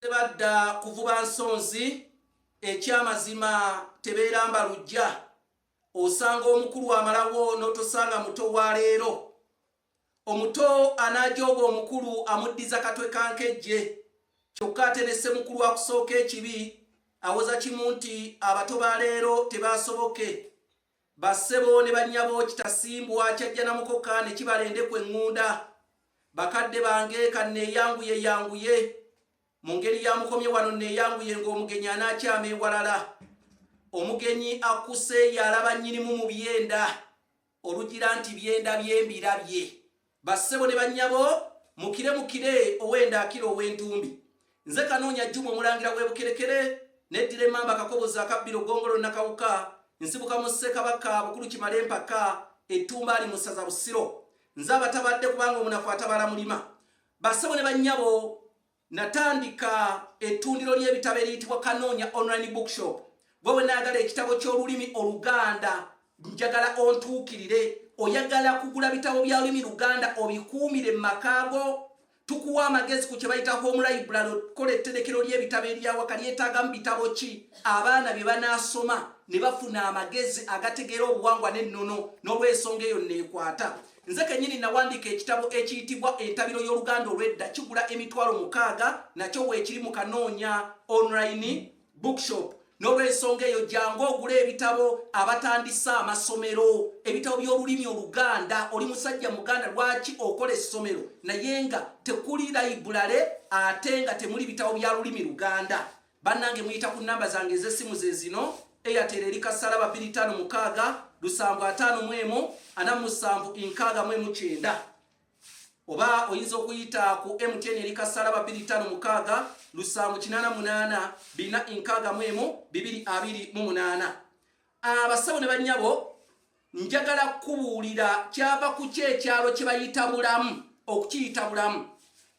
Tebadda kuvuba nsonzi ekyamazima tebeeramba lujja osanga omukulu amalawo n'otosanga muto wa leero. Omuto anajooga omukulu amuddiza katwe kankejje kyokka ate ne ssemukulu akusooka ekibi awoza kimu nti abato ba leero tebaasoboke. Bassebo ne bannyabo kitasimbwa kyajja na mukoka ne kibalendekwa eŋŋunda. Bakadde bange kanneeyanguye yanguye mu ngeri ya mukomye wano neeyanguye ng'omugenyi anaakyama ewalala. Omugenyi akuse yalaba nnyinimu mu byenda olugira nti byenda byembirabye. Bassebo ne bannyabo mukire owenda akira ow'entumbi. Nze Kanoonya Juma omulangira w'Ebukerekere neddira emmamba Kakobozi akabbiro Gongolo Nakawuka nsibuka mu Ssekabaka Bukulu Kimale Mpaka ettumba ali mu ssaza Busiro. Nze abatabadde kubanga omunafu atabala mulima. Bassebo ne bannyabo natandika ettundiro ly'ebitabo eriyitibwa Kanoonya Online Bookshop. Bwe naagala ekitabo ky'olulimi Oluganda njagala ontuukirire. Oyagala kugula bitabo bya lulimi Luganda obikuumire mu makaago. Tukuwa amagezi ku kye bayita home library okola etterekero ly'ebitabo eryawaka lyetaagamu bitabo ki abaana bye banaasoma ne bafuna amagezi agategeera obuwangwa n'ennono n'olw'ensonga eyo neekwata. Nze kennyini nawandiika ekitabo ekiyitibwa Entabiro y'Oluganda olw'edda kigula $60,000 nakyo weekiri mu Kanoonya Online Bookshop. N'olw'ensonga eyo jangu ogula ebitabo abatandisa amasomero ebitabo by'olulimi Oluganda. Oli musajja Muganda lwaki okola essomero naye nga tekuli library ate nga temuli bitabo bya lulimi Luganda? Bannange muyita ku nnamba zange ez'essimu ze zino: Airtel eri kassalaba 256 751 4769 oba oyinza okuyita ku MTN eri kassalaba 256 788 461 Abassebo ne bannyabo njagala kubuulira kyava ku kyekyalo kye bayita Bulamu okukiyita Bulamu.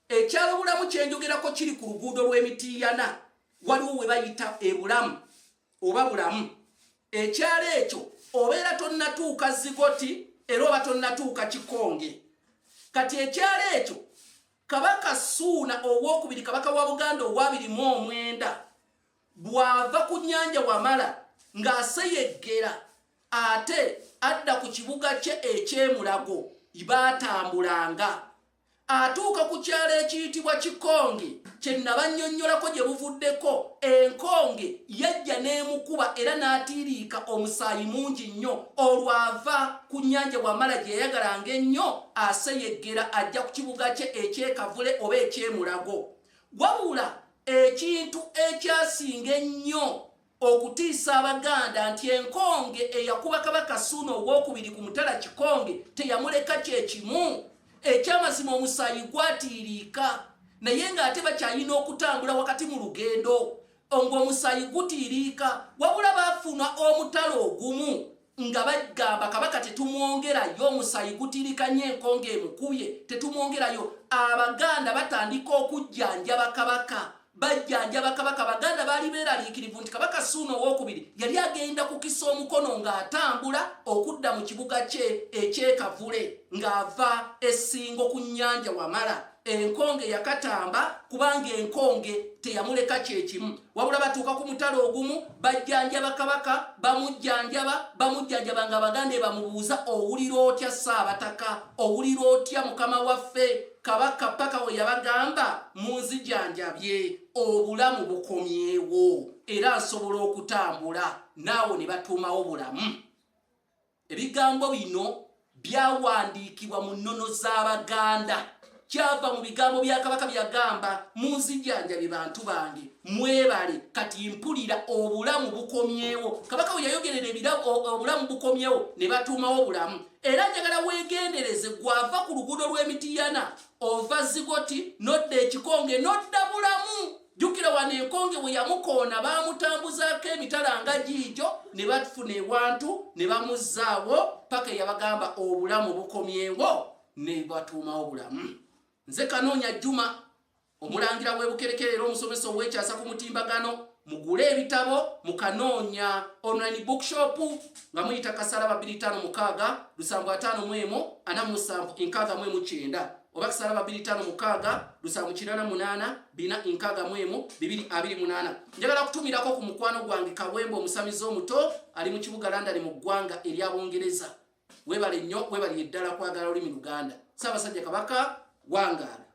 Ekyalo Bulamu kye njogerako kiri ku luguudo lw'Emitiiyana, waliwo we bayita Ebulamu oba Bulamu. Ekyalo ekyo obeera tonnatuuka Zigoti era oba tonnatuuka Kikonge. Kati ekyalo ekyo Kabaka Ssuuna owookubiri kabaka wa Buganda owa29 bw'ava ku nnyanja Wamala ng'aseyeggera ate adda ku kibuga kye eky'Emulago baatambulanga atuuka ku kyalo ekiyitibwa Kikonge kye nabannyonnyolako gye buvuddeko. Enkonge yajja n'emukuba era n'atiiriika omusaayi mungi nnyo olwava ku nnyanja Wamala gye yayagalanga ennyo aseyeggera ajja ku kibuga kye eky'Ekavule oba eky'Emulago. Wabula ekintu ekyasinga ennyo okutiisa Abaganda nti enkonge eyakuba Kabaka Ssuuna owookubiri ku mutala Kikonge teyamuleka kye kimu. Ekyamazima omusaayi gwatiiriika naye ng'ate bakyalina okutambula wakati mu lugendo ng'omusaayi gutiiriika. Wabula baafuna omutala ogumu nga bagamba Kabaka tetumwongerayo, omusaayi gutiiriika nnyo enkonge emukubye tetumwongerayo. Abaganda batandika okujjanjaba Kabaka. Bajjanjaba Kabaka. Abaganda baali beeraliikirivu nti Kabaka Ssuuna owookubiri yali agenda kukisa omukono ng'atambula okudda mu kibuga kye eky'Ekavule ng'ava essingo ku nnyanja Wamala. Enkonge yakatamba kubanga enkonge teyamuleka kye kimu. Wabula batuuka ku mutala ogumu bajjanjaba Kabaka, bamujjanjaba ng'Abaganda bamubuuza, owulira otya Ssaabataka, owulira otya Mukama waffe? Kabaka paka we yabagamba, munzijanjabye, obulamu bukomyewo era nsobola okutambula. Naawe ne batuumawo Bulamu. Ebigambo bino byawandiikibwa mu nnono z'Abaganda. Kyava mu bigambo bya Kabaka byagamba, munzijanjabye bantu bange, mwebale kati mpulira obulamu bukomyewo. Kabaka we yayogerera obulamu bukomyewo ne batuumawo Bulamu. Era njagala weegendereze gwava ku luguudo lw'Emitiiyana ova Zigoti nodda Ekikonge nodda Bulamu. Jjukira wano enkonge bwe yamukoona baamutambuzaako emitala nga giigyo ne bafuna ewantu ne bamuzzaawo paka yabagamba obulamu bukomyewo ne batuumawo Bulamu. Nze Kanoonya Juma omulangira w'Ebukerekere era omusomesa ow'ekyasa ku mutimbagano. Mugule ebitabo mu Kanoonya Online Bookshop nga muyita kassalaba 256 751 4769. oba kisala 256 788 461 228. Njagala kutumirako ku mukwano gwange Kawembo omusamizi omuto ali mu kibuga London mu ggwanga erya Bungereza. Webale nnyo, webale eddala kwagala olulimi Luganda. Ssaabasajja Kabaka wangaala.